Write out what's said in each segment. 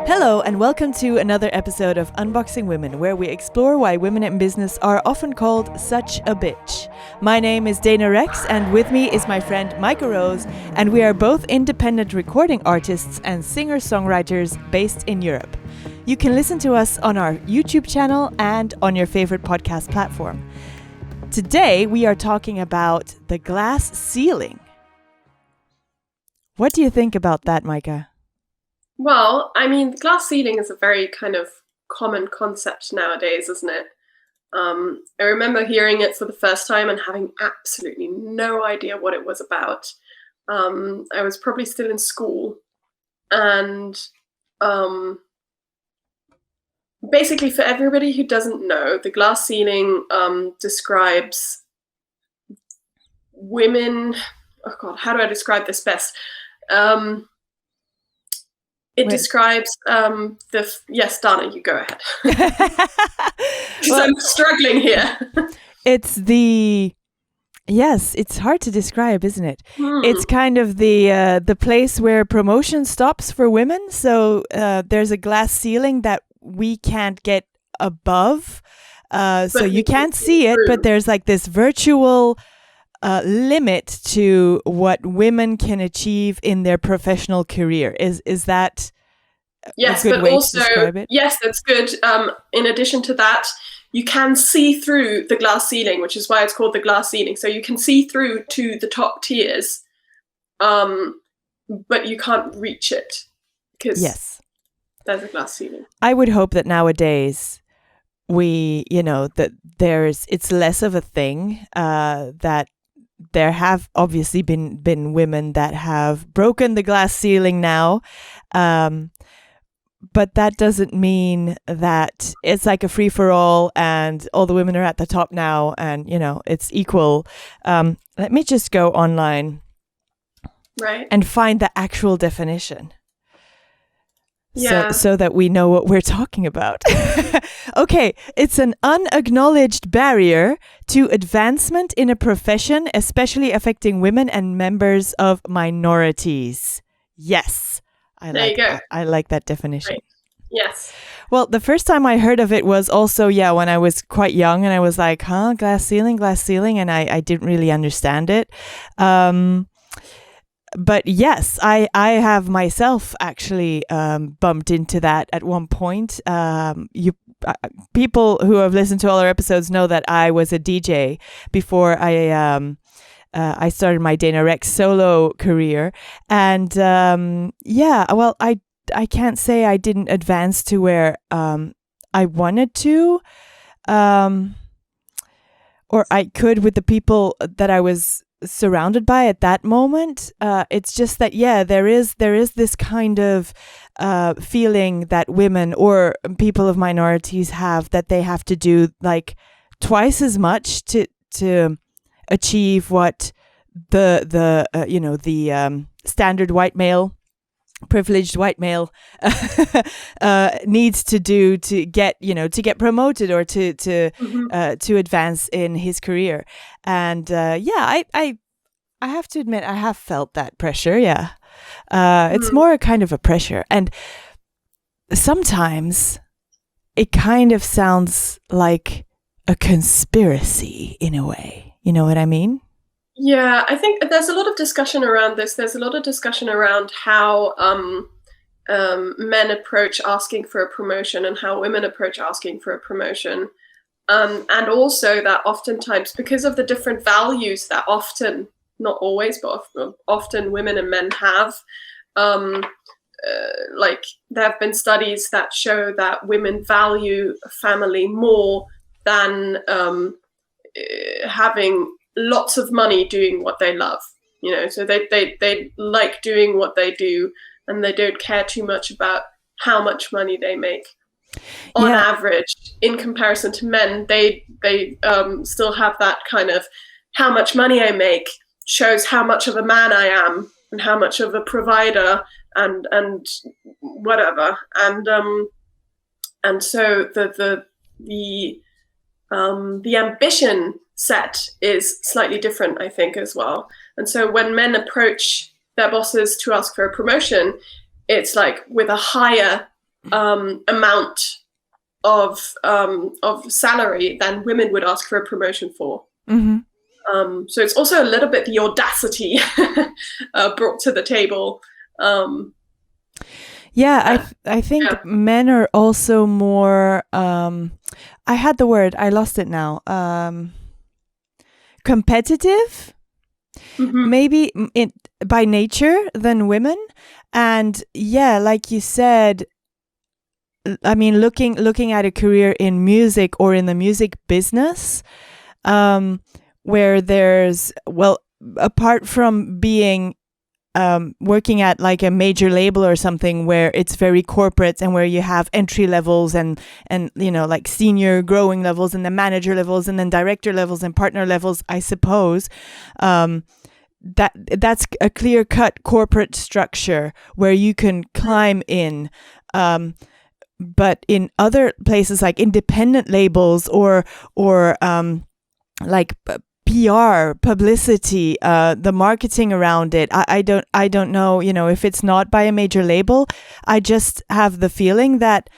Hello, and welcome to another episode of Unboxing Women, where we explore why women in business are often called such a bitch. My name is Rexx, and with me is my friend Maika Rose, and we are both independent recording artists and singer-songwriters based in Europe. You can listen to us on our YouTube channel and on your favorite podcast platform. Today, we are talking about the glass ceiling. What do you think about that, Maika? Well, I mean, the glass ceiling is a very kind of common concept nowadays, isn't it? I remember hearing it for the first time and having absolutely no idea what it was about. I was probably still in school. And basically, for everybody who doesn't know, the glass ceiling describes women... Oh, God, how do I describe this best? It describes yes, Dana, you go ahead. Well, I'm struggling here. It's hard to describe, isn't it? It's kind of the place where promotion stops for women. So there's a glass ceiling that we can't get above. So you can't see it, but there's like this virtual limit to what women can achieve in their professional career. Is that a good way to describe it? Yes, that's good. In addition to that, you can see through the glass ceiling, which is why it's called the glass ceiling. So you can see through to the top tiers, but you can't reach it because there's a glass ceiling. I would hope that nowadays it's less of a thing, that there have obviously been women that have broken the glass ceiling now. But that doesn't mean that it's like a free-for-all and all the women are at the top now and, it's equal. Let me just go online and find the actual definition. Yeah. So that we know what we're talking about. Okay, it's an unacknowledged barrier to advancement in a profession, especially affecting women and members of minorities. Yes. I like that definition. Right. Yes. Well, the first time I heard of it was also, when I was quite young and I was like, glass ceiling. And I didn't really understand it. But yes, I have myself actually bumped into that at one point. People who have listened to all our episodes know that I was a DJ before I started my Rexx solo career. And I can't say I didn't advance to where I wanted to, or I could with the people that I was surrounded by at that moment. It's just that there is this kind of feeling that women or people of minorities have, that they have to do like twice as much to achieve what the standard white male, privileged white male needs to do to get promoted or to advance in his career. And I have to admit I have felt that pressure. It's more a kind of a pressure, and sometimes it kind of sounds like a conspiracy in a way. You know what I mean? Yeah, I think there's a lot of discussion around this. There's a lot of discussion around how men approach asking for a promotion and how women approach asking for a promotion. And also that oftentimes, because of the different values that often, not always, but often women and men have, like there have been studies that show that women value family more than having lots of money doing what they love, so they like doing what they do, and they don't care too much about how much money they make. On average, in comparison to men, they still have that kind of, how much money I make shows how much of a man I am and how much of a provider and whatever, and so the ambition set is slightly different, I think, as well. And so when men approach their bosses to ask for a promotion, it's like with a higher amount of salary than women would ask for a promotion for. So it's also a little bit the audacity brought to the table. I think men are also more. I had the word, I lost it now. Competitive, maybe by nature than women, and like you said. I mean, looking at a career in music or in the music business, where there's, apart from being working at like a major label or something where it's very corporate and where you have entry levels and like senior growing levels and then manager levels and then director levels and partner levels, I suppose, that's a clear-cut corporate structure where you can climb in. But in other places like independent labels or like PR, publicity, the marketing around it, I don't know, if it's not by a major label, I just have the feeling that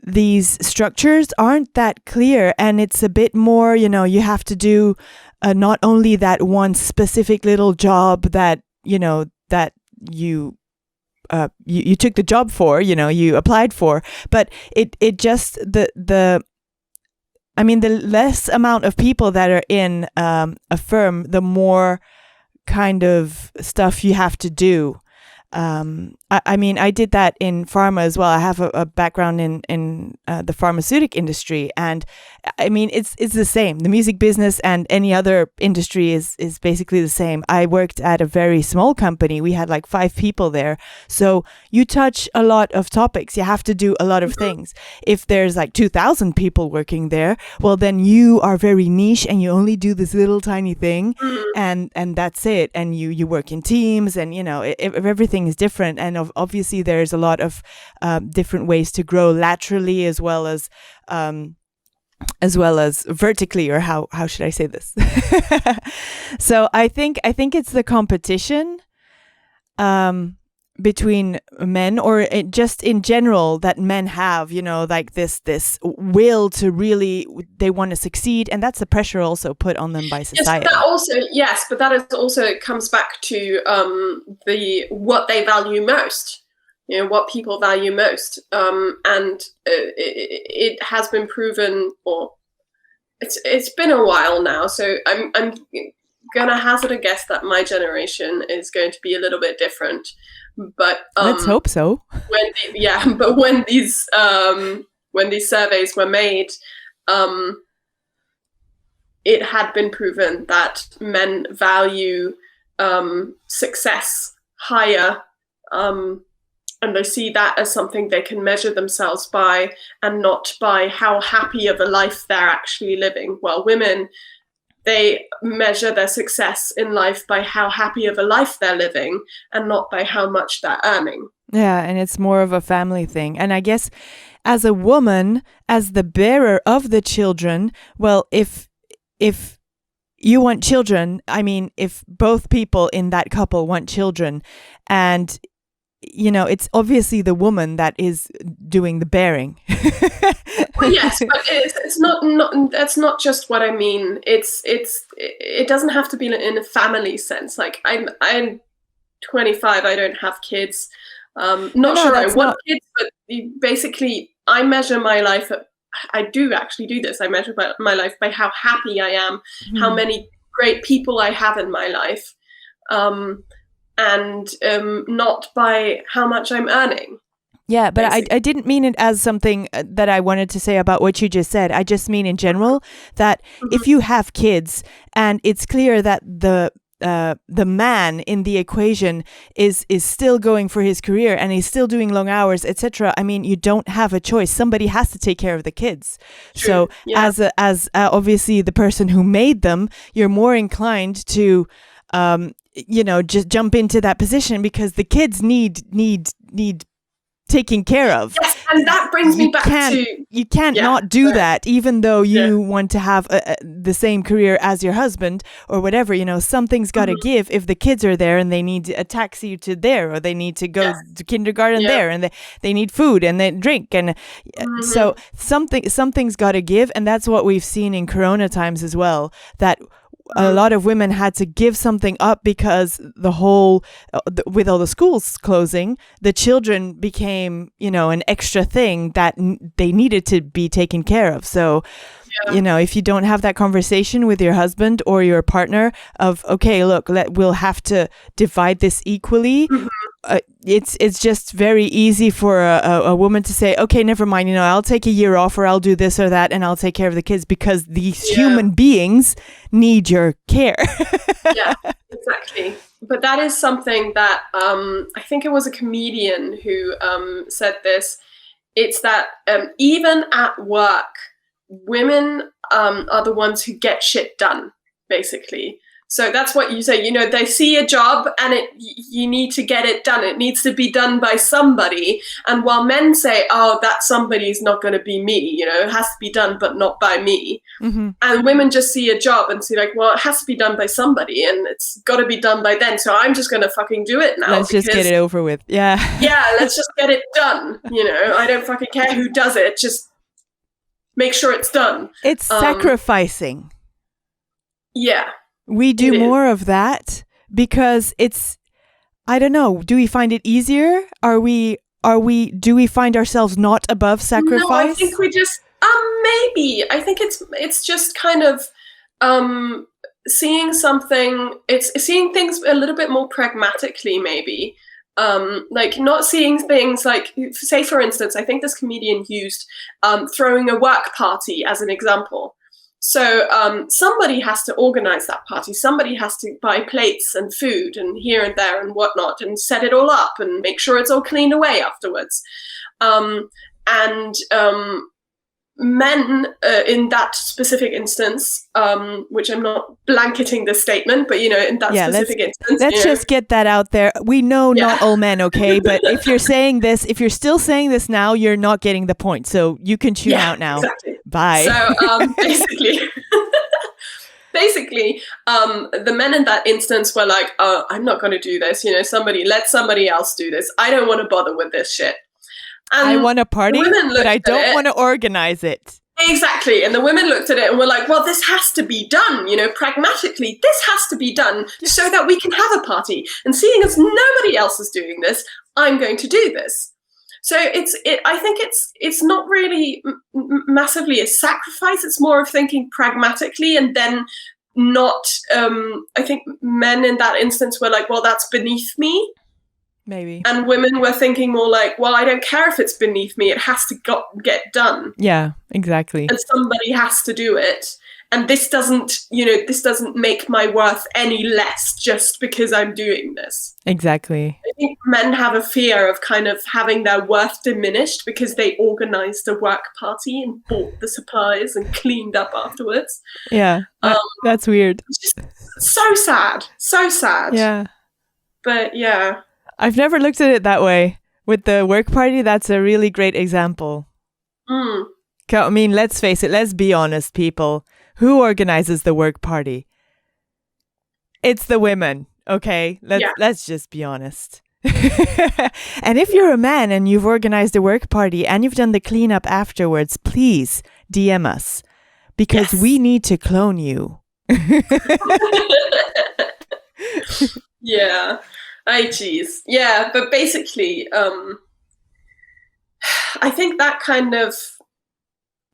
these structures aren't that clear, and it's a bit more, you have to do not only that one specific little job that, that you took the job for, you applied for, but it just the less amount of people that are in a firm, the more kind of stuff you have to do. I did that in pharma as well. I have a background in the pharmaceutical industry, and it's the same. The music business and any other industry is basically the same. I worked at a very small company. We had like 5 people there. So you touch a lot of topics. You have to do a lot of things. If there's like 2,000 people working there, well, then you are very niche and you only do this little tiny thing, and that's it. And you work in teams, and everything is different. And obviously there's a lot of different ways to grow laterally as well as vertically, or how should I say this? So I think it's the competition between men, or just in general, that men have, like this will to really, they want to succeed, and that's the pressure also put on them by society. But that is also comes back to what they value most. What people value most, and it has been proven, or it's been a while now. So I'm gonna hazard a guess that my generation is going to be a little bit different. But let's hope so. When these surveys were made, it had been proven that men value success higher. And they see that as something they can measure themselves by, and not by how happy of a life they're actually living. Well, women, they measure their success in life by how happy of a life they're living, and not by how much they're earning. Yeah, and it's more of a family thing. And I guess as a woman, as the bearer of the children, well, if you want children, if both people in that couple want children, and it's obviously the woman that is doing the bearing. Well, yes, but it's not. That's not just what I mean. It doesn't have to be in a family sense. Like I'm 25. I don't have kids. I want kids, but basically, I measure my life. I do actually do this. I measure my life by how happy I am, how many great people I have in my life. And not by how much I'm earning. Yeah, but I didn't mean it as something that I wanted to say about what you just said. I just mean in general that if you have kids and it's clear that the man in the equation is still going for his career and he's still doing long hours, etc. You don't have a choice. Somebody has to take care of the kids. True. So as obviously the person who made them, you're more inclined to just jump into that position because the kids need taking care of. Yes, And that brings me back to... You can't not do that, even though you want to have the same career as your husband or whatever. You know, something's got to give if the kids are there and they need a taxi to there, or they need to go to kindergarten there, and they need food and they drink. And so something's got to give. And that's what we've seen in Corona times as well, that a lot of women had to give something up because the whole, with all the schools closing, the children became, you know, an extra thing that they needed to be taken care of. So, you know, if you don't have that conversation with your husband or your partner of, okay, look, we'll have to divide this equally. It's just very easy for a woman to say, okay, never mind, you know, I'll take a year off, or I'll do this or that, and I'll take care of the kids, because these human beings need your care. Yeah, exactly. But that is something that I think it was a comedian who said this. It's that even at work, women are the ones who get shit done, basically. So that's what you say, you know, they see a job and you need to get it done. It needs to be done by somebody. And while men say, oh, that somebody is not going to be me, you know, it has to be done, but not by me. And women just see a job and see like, well, it has to be done by somebody and it's got to be done by then. So I'm just going to fucking do it now. Let's just get it over with. Yeah. Yeah, let's just get it done. You know, I don't fucking care who does it. Just make sure it's done. It's sacrificing. Yeah. We do more of that because it's, I don't know, do we find it easier? Do we find ourselves not above sacrifice? No, I think we just, maybe. I think it's just kind of seeing seeing things a little bit more pragmatically, maybe. Like not seeing things like, say for instance, I think this comedian used throwing a work party as an example. So somebody has to organize that party. Somebody has to buy plates and food and here and there and whatnot and set it all up and make sure it's all cleaned away afterwards. Men in that specific instance, which I'm not blanketing this statement, but, you know, in that specific instance. Let's just get that out there. We know not all men, okay? But if you're still saying this now, you're not getting the point. So you can tune out now. Exactly. Bye. So basically, the men in that instance were like, oh, I'm not going to do this. You know, let somebody else do this. I don't want to bother with this shit. And I want a party, but I don't want to organize it. Exactly. And the women looked at it and were like, well, this has to be done. You know, pragmatically, this has to be done so that we can have a party. And seeing as nobody else is doing this, I'm going to do this. So I think it's not really massively a sacrifice. It's more of thinking pragmatically, and then not, I think men in that instance were like, well, that's beneath me. Maybe. And women were thinking more like, well, I don't care if it's beneath me. It has to get done. Yeah, exactly. And somebody has to do it. And this doesn't make my worth any less just because I'm doing this. Exactly. I think men have a fear of kind of having their worth diminished because they organized a work party and bought the supplies and cleaned up afterwards. Yeah, that's weird. It's just so sad. So sad. Yeah. But yeah. I've never looked at it that way. With the work party, that's a really great example. I mean, let's face it. Let's be honest, people. Who organizes the work party? It's the women, okay? Let's just be honest. And if you're a man and you've organized a work party and you've done the cleanup afterwards, please DM us because we need to clone you. Yeah. Geez. Yeah, but basically, I think that kind of,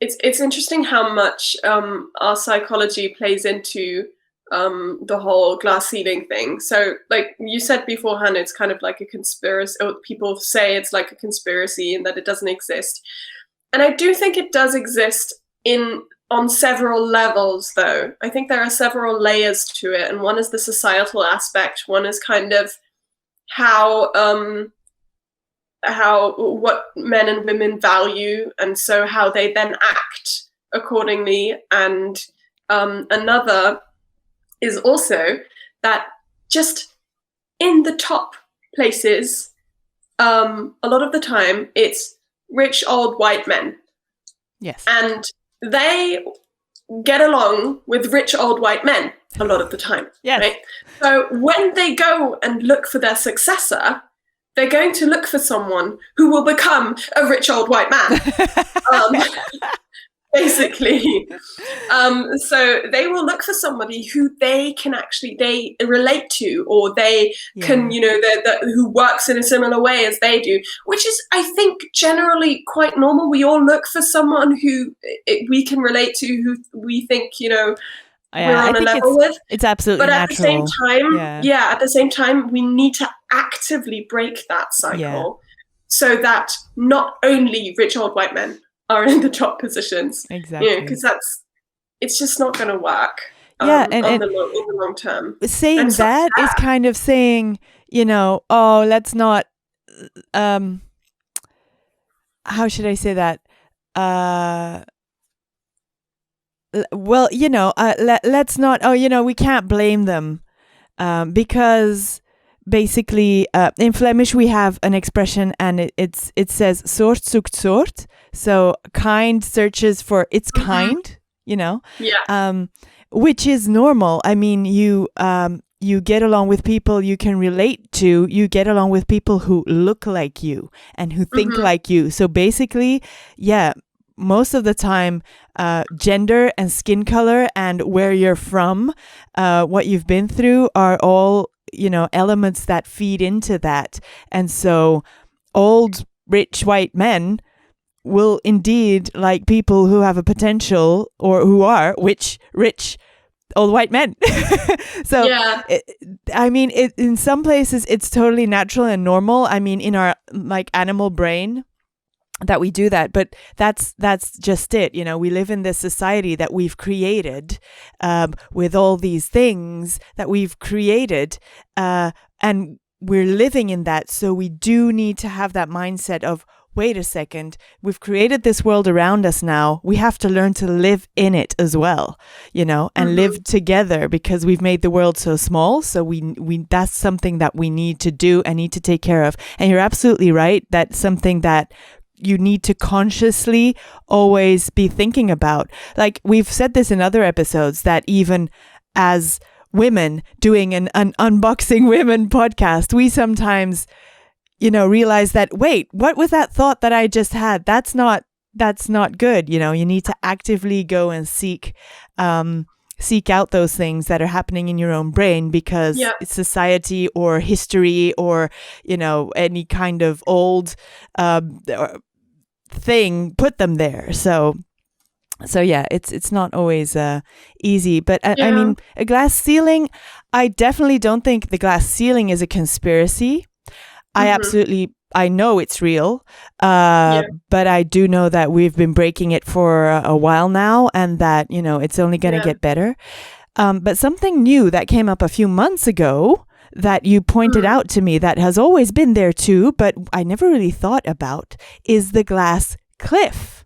it's interesting how much our psychology plays into the whole glass ceiling thing. So like you said beforehand, it's kind of like a conspiracy, or people say it's like a conspiracy and that it doesn't exist. And I do think it does exist on several levels, though. I think there are several layers to it. And one is the societal aspect. One is kind of how what men and women value, and so how they then act accordingly. And another is also that just in the top places, a lot of the time it's rich old white men. Yes. And they get along with rich old white men a lot of the time. Yes. Right? So when they go and look for their successor, they're going to look for someone who will become a rich old white man. Basically. So they will look for somebody who they relate to, or they can, who works in a similar way as they do, which is, I think, generally quite normal. We all look for someone who we can relate to, who we think, we're on a level with. It's absolutely natural. But at the same time, we need to actively break that cycle so that not only rich old white men are in the top positions. Exactly. Because it's just not going to work. In the long term. Saying that is kind of saying, let's not, how should I say that? Let's not, we can't blame them, because basically, in Flemish we have an expression, and it says "soort zoekt soort," so kind searches for its kind, which is normal. I mean, you get along with people you can relate to. You get along with people who look like you and who think like you. So basically, most of the time, gender and skin color and where you're from, what you've been through are all, elements that feed into that. And so old, rich white men will indeed like people who have a potential, or who are rich old white men. So, in some places it's totally natural and normal. I mean, in our animal brain, that we do that, but that's just it. We live in this society that we've created, with all these things that we've created, and we're living in that. So we do need to have that mindset of, wait a second, we've created this world around us now. We have to learn to live in it as well, and live together, because we've made the world so small. So we that's something that we need to do and need to take care of. And you're absolutely right. That's something that you need to consciously always be thinking about. Like, we've said this in other episodes, that even as women doing an Unboxing Women podcast, we sometimes, realize that, wait, what was that thought that I just had? That's not good. You need to actively go and seek out those things that are happening in your own brain, because society or history or, any kind of old thing put them there. So it's not always easy. But I mean, a glass ceiling, I definitely don't think the glass ceiling is a conspiracy. I know it's real, but I do know that we've been breaking it for a while now, and that, it's only going to get better. But something new that came up a few months ago that you pointed out to me, that has always been there too, but I never really thought about, is the glass cliff.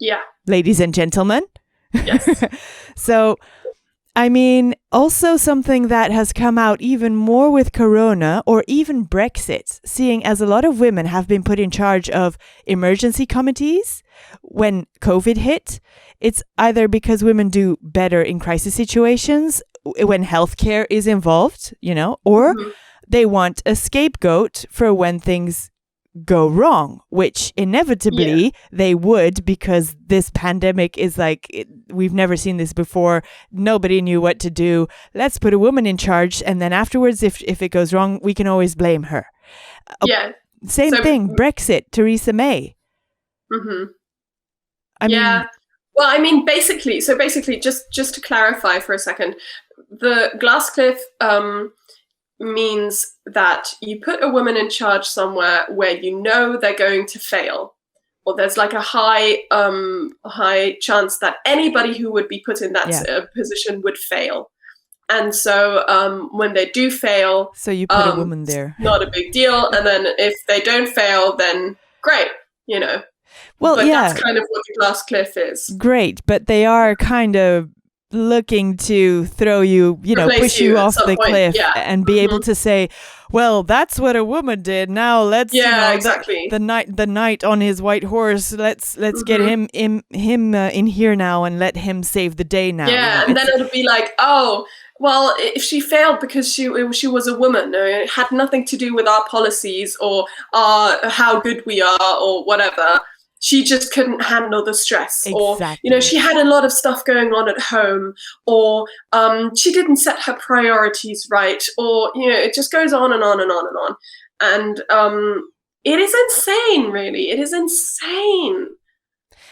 Yeah. Ladies and gentlemen. Yes. So, I mean, also something that has come out even more with Corona, or even Brexit, seeing as a lot of women have been put in charge of emergency committees when COVID hit. It's either because women do better in crisis situations when healthcare is involved, or they want a scapegoat for when things go wrong, which inevitably they would, because this pandemic is we've never seen this before. Nobody knew what to do. Let's put a woman in charge, and then afterwards, if it goes wrong, we can always blame her. Same thing, Brexit, Theresa May. I mean, well, I mean, basically, just to clarify for a second, the glass cliff means that you put a woman in charge somewhere where they're going to fail, or there's a high chance that anybody who would be put in that position would fail. And so when they do fail, so you put a woman there, not a big deal. And then if they don't fail, then great, Well, but that's kind of what the glass cliff is. Great, but they are kind of looking to throw you, Replace push you at off some the point. cliff Yeah. and be able to say, well, that's what a woman did. Now let's, Exactly. the knight on his white horse. Let's get him in here now and let him save the day now. Yeah, and then it'll be like, oh, well, if she failed because she was a woman, it had nothing to do with our policies or how good we are or whatever. She just couldn't handle the stress, Exactly. or she had a lot of stuff going on at home, or she didn't set her priorities right, or it just goes on and on and on and on, and it is insane, really. It is insane.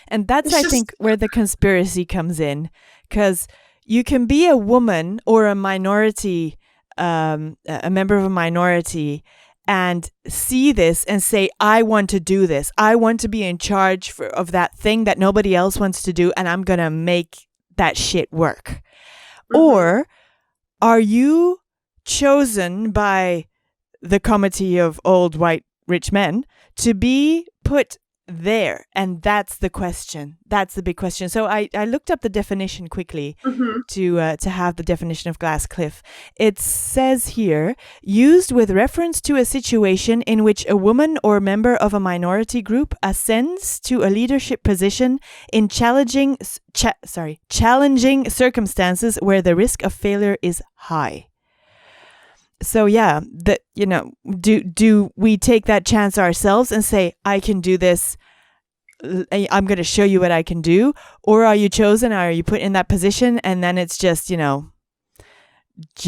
And that's, I think, where the conspiracy comes in, because you can be a woman or a minority, a member of a minority, and see this and say, I want to do this. I want to be in charge of that thing that nobody else wants to do, and I'm going to make that shit work. Or are you chosen by the committee of old white rich men to be put there? And that's the question. That's the big question. So I looked up the definition quickly to have the definition of glass cliff. It says here, used with reference to a situation in which a woman or member of a minority group ascends to a leadership position in challenging circumstances where the risk of failure is high. So yeah, do we take that chance ourselves and say, I can do this, I'm going to show you what I can do? Or are you chosen? Are you put in that position? And then it's just, you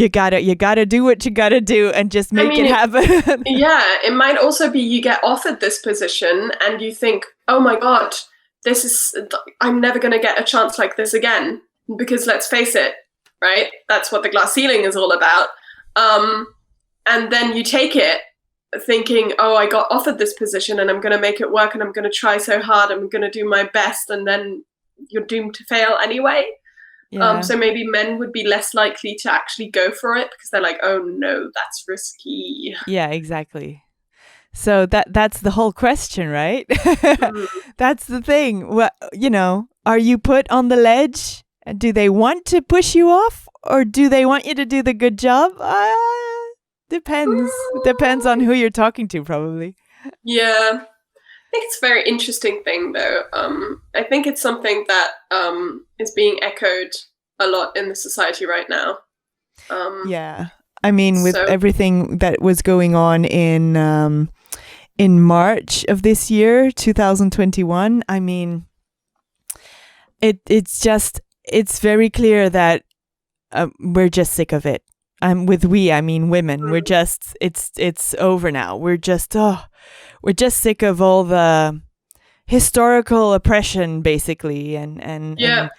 gotta do what you gotta do and just make it happen. Yeah, it might also be you get offered this position and you think, oh my God, I'm never going to get a chance like this again. Because let's face it, right? That's what the glass ceiling is all about. And then you take it thinking, oh, I got offered this position and I'm going to make it work and I'm going to try so hard. I'm going to do my best. And then you're doomed to fail anyway. Yeah. So maybe men would be less likely to actually go for it because they're like, oh no, that's risky. Yeah, exactly. So that's the whole question, right? That's the thing. What, are you put on the ledge? Do they want to push you off? Or do they want you to do the good job? Depends. Depends on who you're talking to, probably. Yeah. I think it's a very interesting thing, though. I think it's something that is being echoed a lot in the society right now. Yeah. I mean, with everything that was going on in March of this year, 2021, I mean, it's very clear that we're just sick of it. With we, I mean women. We're just, it's over now. We're just sick of all the historical oppression, basically, and the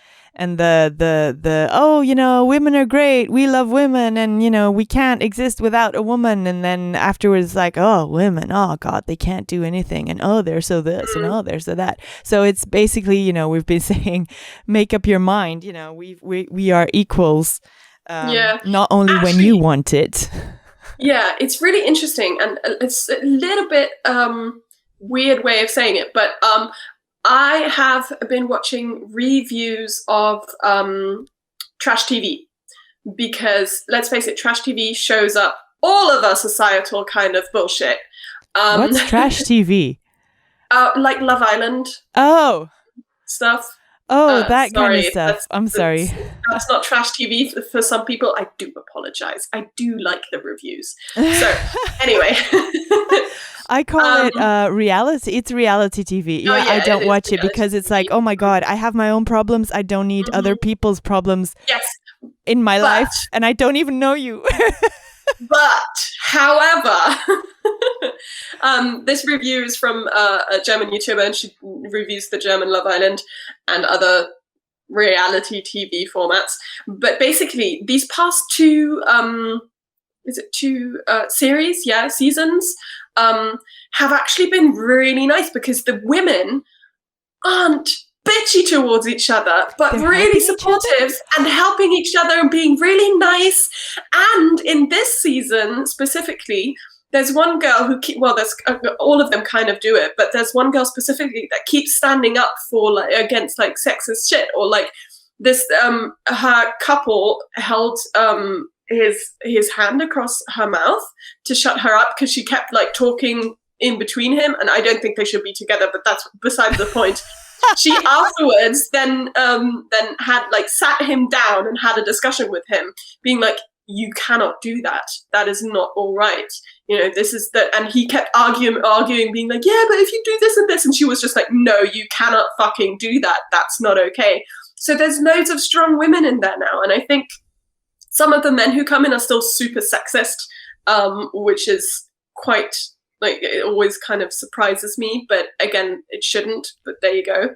women are great. We love women, and we can't exist without a woman. And then afterwards, like, oh, women, oh God, they can't do anything, and oh, they're so this, and oh, they're so that. So it's basically, we've been saying, make up your mind. We are equals. Not only actually, when you want it. Yeah, it's really interesting, and it's a little bit weird way of saying it, but I have been watching reviews of trash TV because, let's face it, trash TV shows up all of our societal kind of bullshit. What's trash TV? Like Love Island. Oh. Stuff. Oh, that kind of stuff. I'm sorry. That's not trash TV for some people. I do apologize. I do like the reviews. So, anyway. I call it reality. It's reality TV. Yeah, I don't watch it because it's like, oh my God, I have my own problems. I don't need other people's problems in my life. And I don't even know you. But, however, this review is from a German YouTuber, and she reviews the German Love Island and other reality TV formats. But basically, these past two series, seasons, have actually been really nice because the women aren't bitchy towards each other, but they're really supportive and helping each other and being really nice. And in this season specifically, there's one girl who all of them kind of do it, but there's one girl specifically that keeps standing up for against sexist shit, or this her couple held his hand across her mouth to shut her up because she kept like talking in between him, and I don't think they should be together, but that's beside the point. She afterwards then had like sat him down and had a discussion with him, being like, you cannot do that. That is not all right. This is the, and he kept arguing, being like, yeah, but if you do this and this, and she was just like, no, you cannot fucking do that. That's not okay. So there's loads of strong women in there now. And I think some of the men who come in are still super sexist, which is quite, like, it always kind of surprises me, but again, it shouldn't, but there you go.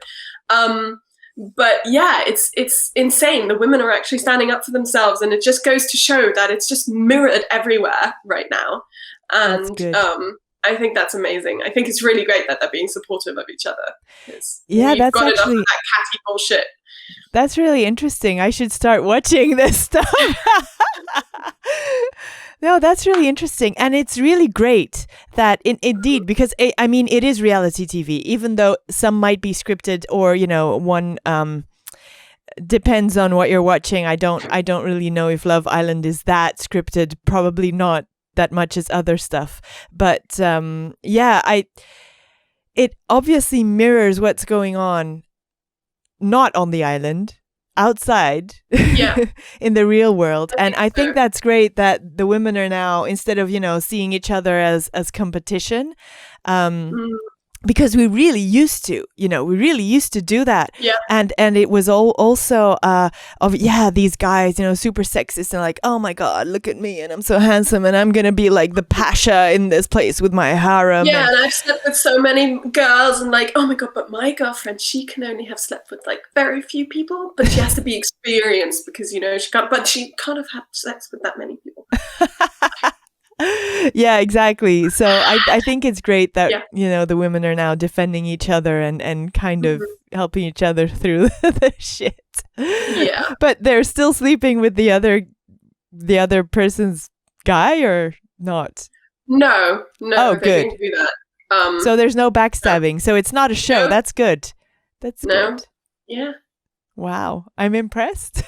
But yeah, it's insane. The women are actually standing up for themselves, and it just goes to show that it's just mirrored everywhere right now. And I think that's amazing. I think it's really great that they're being supportive of each other. Yeah, that's got actually enough of that catty bullshit. That's really interesting. I should start watching this stuff. No, that's really interesting. And it's really great that indeed, because I mean, it is reality TV, even though some might be scripted or, one depends on what you're watching. I don't really know if Love Island is that scripted. Probably not that much as other stuff. But it obviously mirrors what's going on, not on the island, outside, in the real world. And I think that's great that the women are now, instead of seeing each other as competition, because we really used to do that. And it was also these guys, super sexist and like, oh my god, look at me and I'm so handsome and I'm gonna be like the pasha in this place with my harem. And I've slept with so many girls, and like, oh my god, but my girlfriend, she can only have slept with like very few people, but she has to be experienced because she can't have had sex with that many people. Yeah, exactly. So I think it's great that the women are now defending each other and kind of helping each other through the shit. Yeah. But they're still sleeping with the other person's guy, or not? No. Oh, they good. don't do that. So there's no backstabbing. So it's not a show. No. That's good. That's good. Yeah. Wow, I'm impressed.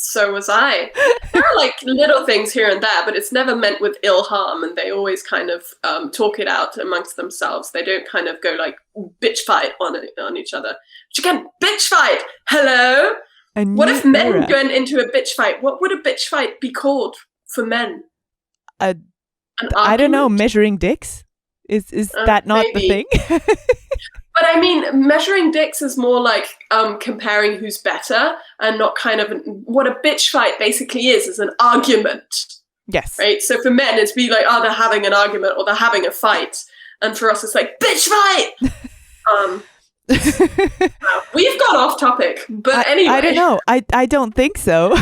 So was I. There are like little things here and there, but it's never meant with ill harm, and they always kind of talk it out amongst themselves. They don't kind of go like bitch fight on each other. Which again, bitch fight. Hello. What if men went into a bitch fight? What would a bitch fight be called for men? I don't know. Measuring dicks. Is that not maybe the thing? But I mean, measuring dicks is more like comparing who's better, and not kind of what a bitch fight basically is an argument. Yes. Right? So for men, it's be like, oh, they're having an argument or they're having a fight. And for us, it's like, bitch fight! We've got off topic, but anyway. I don't know. I don't think so.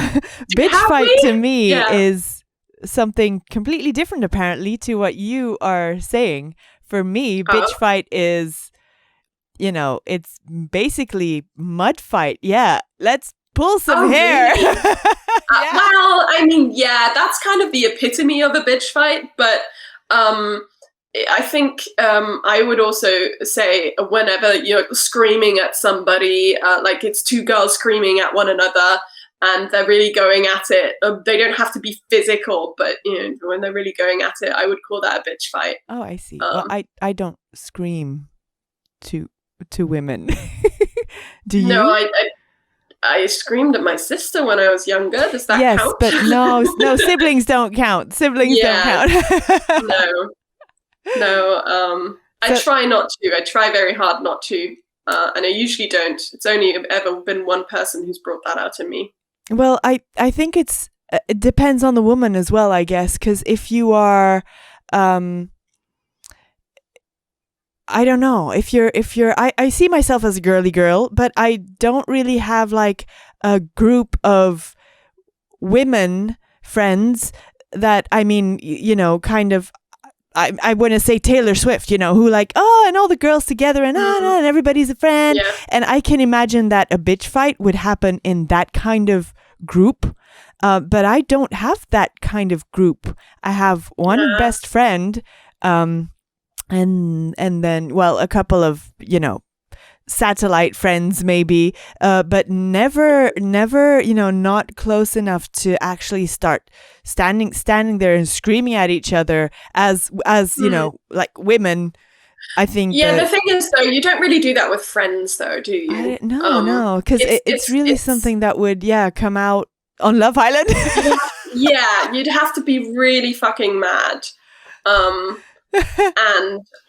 Bitch fight to me is something completely different, apparently, to what you are saying. For me, bitch fight is... it's basically mud fight. Yeah, let's pull some hair. Really? Well, I mean, that's kind of the epitome of a bitch fight. But I think I would also say whenever you're screaming at somebody, like it's two girls screaming at one another, and they're really going at it. They don't have to be physical, but when they're really going at it, I would call that a bitch fight. Oh, I see. Well, I don't scream to women. Do you? No, I screamed at my sister when I was younger. Does that count? Yes, but no, siblings don't count. Siblings don't count. No. I try not to. I try very hard not to, and I usually don't. It's only ever been one person who's brought that out in me. Well, I think it depends on the woman as well, I guess, because if you are I don't know, if you're I see myself as a girly girl, but I don't really have like a group of women friends that, I mean, kind of, I want to say Taylor Swift, who like, and all the girls together and and everybody's a friend. Yeah. And I can imagine that a bitch fight would happen in that kind of group. But I don't have that kind of group. I have one best friend, and then, well, a couple of, satellite friends maybe, but never, not close enough to actually start standing there and screaming at each other as like women. I think. Yeah, the thing is, though, you don't really do that with friends, though, do you? No, because it's really something that would, come out on Love Island. Yeah, you'd have to be really fucking mad. And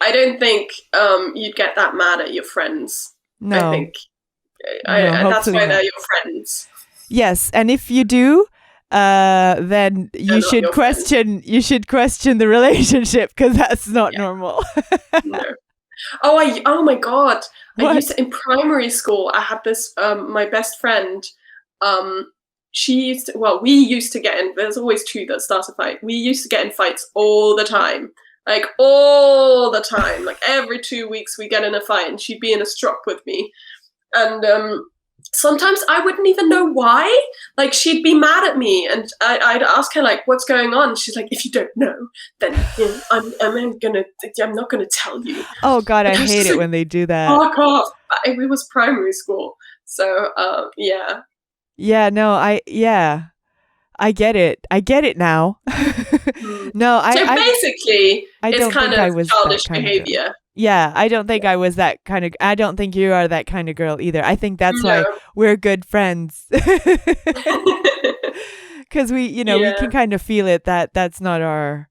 I don't think you'd get that mad at your friends. No. I think that's why they're your friends. Yes, and if you do, then you should question the relationship, because that's not normal. No. Oh my god! In primary school, I had this my best friend. We used to get in. There's always two that start a fight. We used to get in fights all the time. Like all the time. Like every 2 weeks we get in a fight, and she'd be in a strop with me. And sometimes I woun't even know why. Like she'd be mad at me, and I'd ask her like, "What's going on?" She's like, "If you don't know, then I'm not gonna tell you." Oh God, I hate it when they do that. Fuck off! It was primary school, so yeah. Yeah, no, I get it. I get it now. No, basically, I it's don't kind think I of was childish that kind behavior. Of yeah, I don't think I was that kind of. I don't think you are that kind of girl either. I think that's why we're good friends. Because we can kind of feel it that that's not our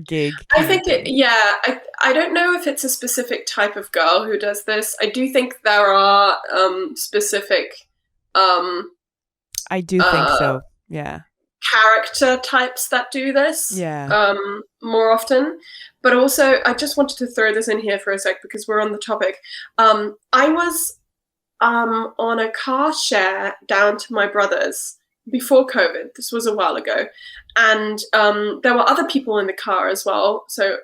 gig. I think I don't know if it's a specific type of girl who does this. I do think there are specific. I do think so. Yeah. Character types that do this. Yeah. More often. But also, I just wanted to throw this in here for a sec because we're on the topic. I was on a car share down to my brother's before COVID. This was a while ago. And there were other people in the car as well. So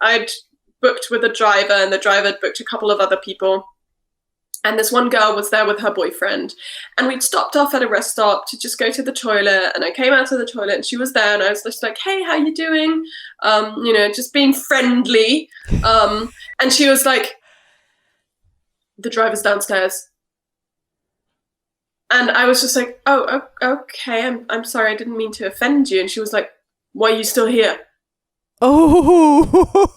I'd booked with a driver, and the driver had booked a couple of other people. And this one girl was there with her boyfriend. And we'd stopped off at a rest stop to just go to the toilet. And I came out of the toilet, and she was there. And I was just like, "Hey, how you doing?" Just being friendly. And she was like, "The driver's downstairs." And I was just like, "Oh, okay. I'm sorry. I didn't mean to offend you." And she was like, "Why are you still here?" Oh.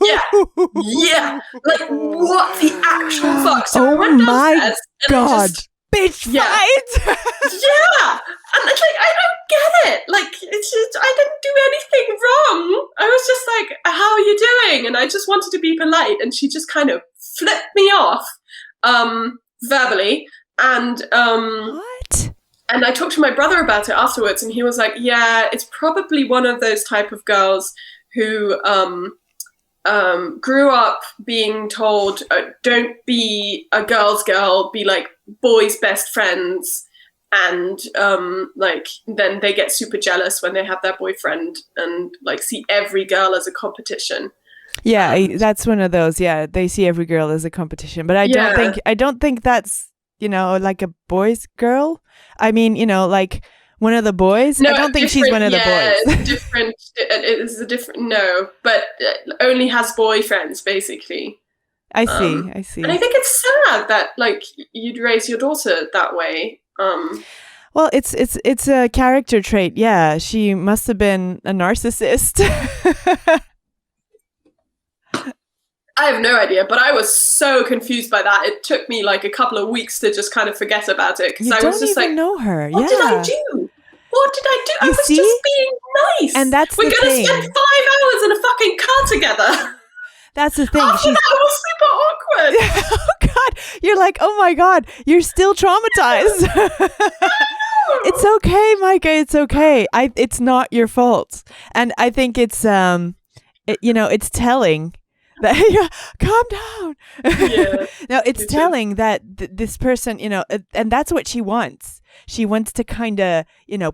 Yeah. Like, what the actual fuck? So I went my God. Bitch fight. Yeah. And it's like, I don't get it. Like, it's just, I didn't do anything wrong. I was just like, "How are you doing?" And I just wanted to be polite. And she just kind of flipped me off, verbally. And, what? And I talked to my brother about it afterwards, and he was like, "Yeah, it's probably one of those type of girls who grew up being told, don't be a girl's girl, be like boys' best friends." And then they get super jealous when they have their boyfriend and like see every girl as a competition. Yeah, that's one of those. Yeah, they see every girl as a competition. But I don't think that's, like a boy's girl. I mean, like one of the boys. No, I don't think she's one of the boys. It's different. It is a different. No, but only has boyfriends basically. I see. And I think it's sad that like you'd raise your daughter that way. Well, it's a character trait. Yeah, she must have been a narcissist. I have no idea, but I was so confused by that. It took me like a couple of weeks to just kind of forget about it because I was just like, know her. What did I do? What did I do? I was just being nice. And that's We're the gonna thing. spend 5 hours in a fucking car together. That's the thing. After that was super awkward. Oh God, you're like, oh my God, you're still traumatized. It's okay, Maika. It's okay. It's not your fault, and I think it's it's telling. That, calm down. Yeah. No, it's telling that this person, and that's what she wants. She wants to kind of,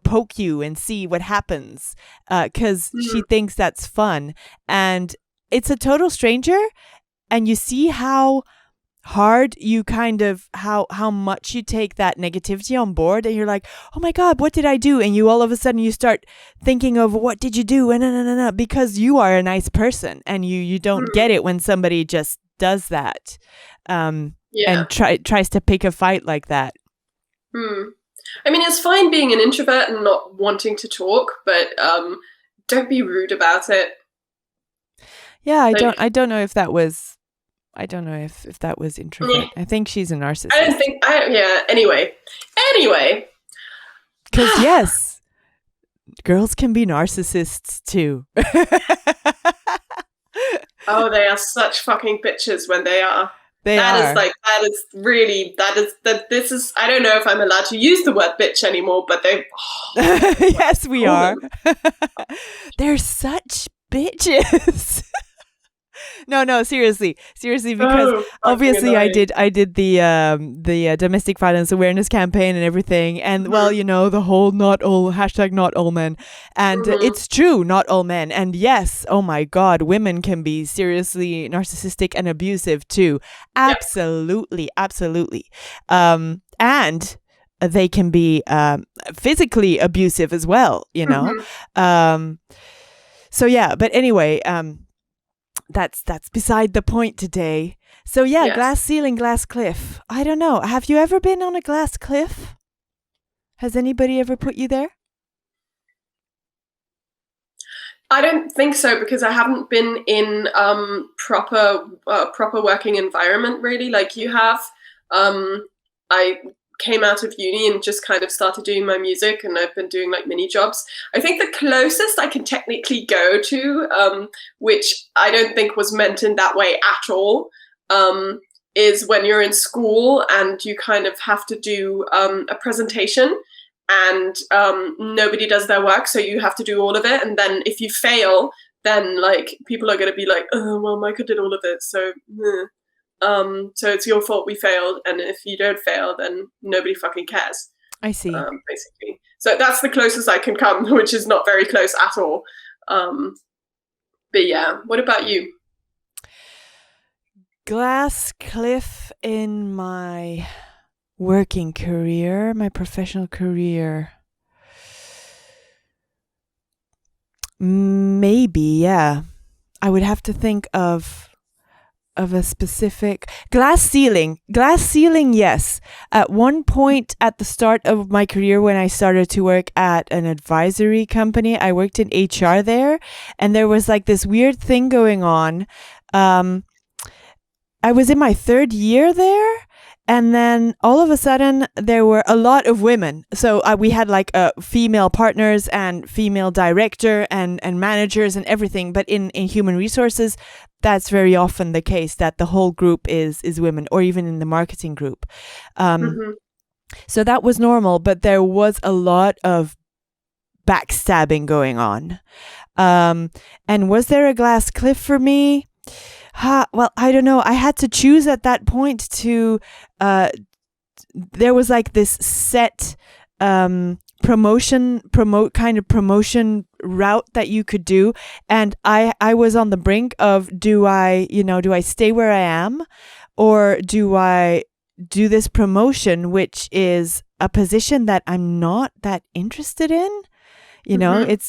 poke you and see what happens, because she thinks that's fun. And it's a total stranger, and you see how hard you kind of how much you take that negativity on board, and you're like, oh my God, what did I do? And you all of a sudden you start thinking of what did you do, and because you are a nice person, and you don't get it when somebody just does that. Yeah. tries to pick a fight like that. I mean, it's fine being an introvert and not wanting to talk, but don't be rude about it. Yeah, I don't know if that was introvert. I think she's a narcissist. Anyway. Because yes, girls can be narcissists too. Oh, they are such fucking bitches when they are. This is, I don't know if I'm allowed to use the word bitch anymore, but they... yes, we are. They're such bitches. No, seriously, because obviously I did the domestic violence awareness campaign and everything, and well, the whole not all men, and it's true, not all men, and yes, oh my God, women can be seriously narcissistic and abusive too, absolutely, and they can be physically abusive as well, so yeah, but anyway, that's beside the point today. So yeah, yes. Glass ceiling, glass cliff. I don't know. Have you ever been on a glass cliff? Has anybody ever put you there? I don't think so, because I haven't been in proper working environment really, like you have. I came out of uni and just kind of started doing my music, and I've been doing like mini jobs. I think the closest I can technically go to, which I don't think was meant in that way at all, is when you're in school and you kind of have to do a presentation, and nobody does their work, so you have to do all of it, and then if you fail, then like people are going to be like, oh well, Maika did all of it, so so it's your fault we failed, and if you don't fail, then nobody fucking cares. I see. Basically, so that's the closest I can come, which is not very close at all. But yeah, what about you? Glass cliff in my working career, my professional career. Maybe, yeah. I would have to think of a specific glass ceiling, yes. At one point at the start of my career, when I started to work at an advisory company, I worked in HR there, and there was like this weird thing going on. I was in my third year there, and then all of a sudden there were a lot of women. So we had like female partners and female director and managers and everything. But in human resources, that's very often the case, that the whole group is women, or even in the marketing group. So that was normal, but there was a lot of backstabbing going on. And was there a glass cliff for me? Well, I don't know. I had to choose at that point to, there was like this set promotion route that you could do, and I was on the brink of, do I stay where I am, or do I do this promotion, which is a position that I'm not that interested in?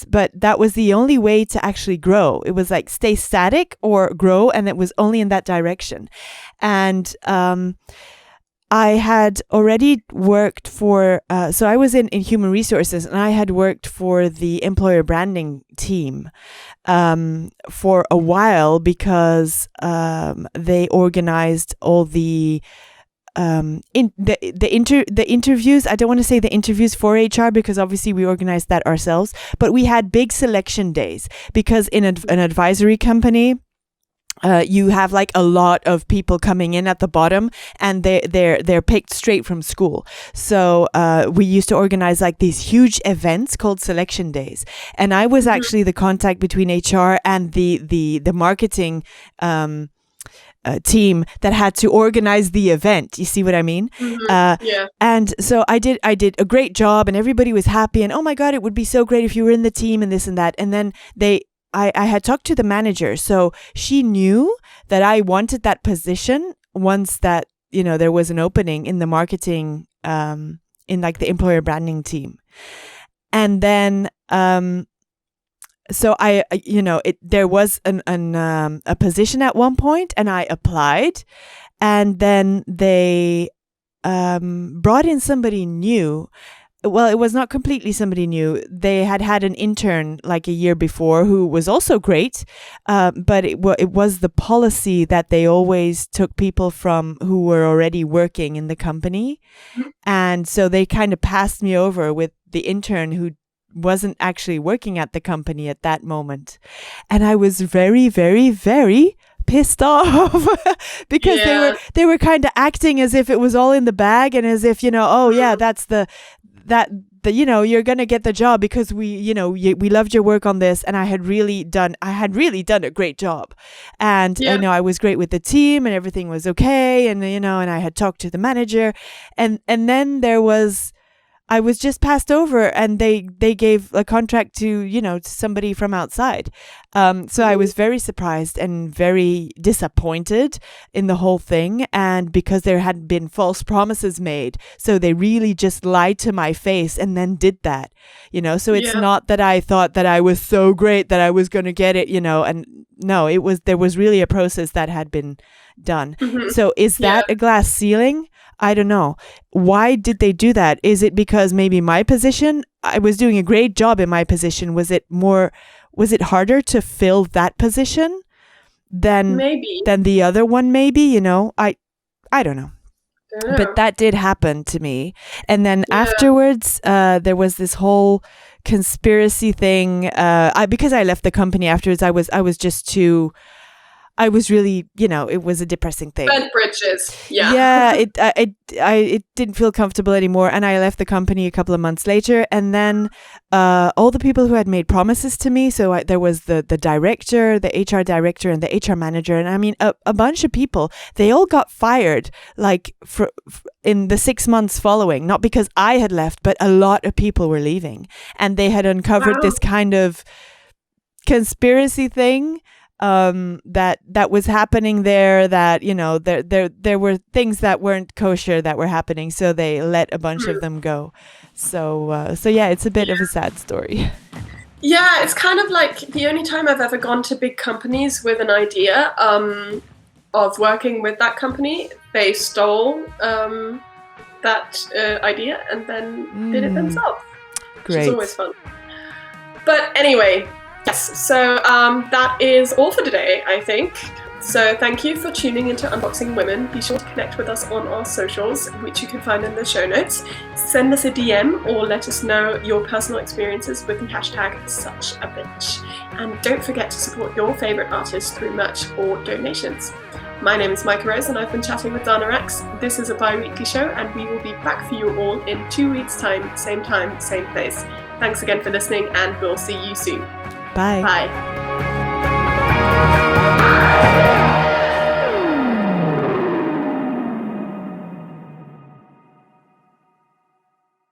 But that was the only way to actually grow. It was like stay static or grow, and it was only in that direction. And I had already worked for, so I was in human resources, and I had worked for the employer branding team for a while, because they organized all the interviews. I don't want to say the interviews for HR, because obviously we organized that ourselves, but we had big selection days, because in an advisory company, you have like a lot of people coming in at the bottom, and they're picked straight from school. So we used to organize like these huge events called selection days, and I was actually the contact between HR and the marketing team that had to organize the event. You see what I mean? Yeah. And so I did a great job, and everybody was happy, and oh my God, it would be so great if you were in the team, and this and that. And then I had talked to the manager, so she knew that I wanted that position once that, there was an opening in the marketing, in like the employer branding team. And then, so there was a position at one point, and I applied, and then they brought in somebody new. Well, it was not completely somebody new. They had had an intern like a year before who was also great, but it was the policy that they always took people from who were already working in the company. And so they kind of passed me over with the intern who wasn't actually working at the company at that moment. And I was very, very, very pissed off because they were kind of acting as if it was all in the bag, and as if, oh yeah, that's the you're going to get the job because we loved your work on this, and I had really done a great job, and I was great with the team and everything was okay, and and I had talked to the manager, and then I was just passed over, and they gave a contract to somebody from outside. So I was very surprised and very disappointed in the whole thing, and because there had been false promises made, so they really just lied to my face and then did that. So it's not that I thought that I was so great that I was going to get it, and no, there was really a process that had been done. So is that a glass ceiling? I don't know. Why did they do that? Is it because maybe my position, I was doing a great job in my position? Was it harder to fill that position than the other one? Maybe, I don't know. But that did happen to me. And then afterwards, there was this whole conspiracy thing. Because I left the company afterwards, I was just too... I was really, it was a depressing thing. Burnt bridges. Yeah. Yeah, it didn't feel comfortable anymore, and I left the company a couple of months later. And then all the people who had made promises to me, so there was the director, the HR director, and the HR manager, and I mean a bunch of people. They all got fired, like in the 6 months following. Not because I had left, but a lot of people were leaving, and they had uncovered this kind of conspiracy thing. That was happening there, that there were things that weren't kosher that were happening, so they let a bunch of them go. So yeah, it's a bit of a sad story. Yeah, it's kind of like the only time I've ever gone to big companies with an idea of working with that company, they stole that idea and then did it themselves. Great. Which is always fun. But anyway, yes, so that is all for today, I think. So thank you for tuning into Unboxing Women. Be sure to connect with us on our socials, which you can find in the show notes. Send us a DM or let us know your personal experiences with the hashtag #SuchABitch. And don't forget to support your favourite artists through merch or donations. My name is Maika Rose, and I've been chatting with Rexx. This is a bi-weekly show, and we will be back for you all in 2 weeks' time, same place. Thanks again for listening, and we'll see you soon. Bye. Bye.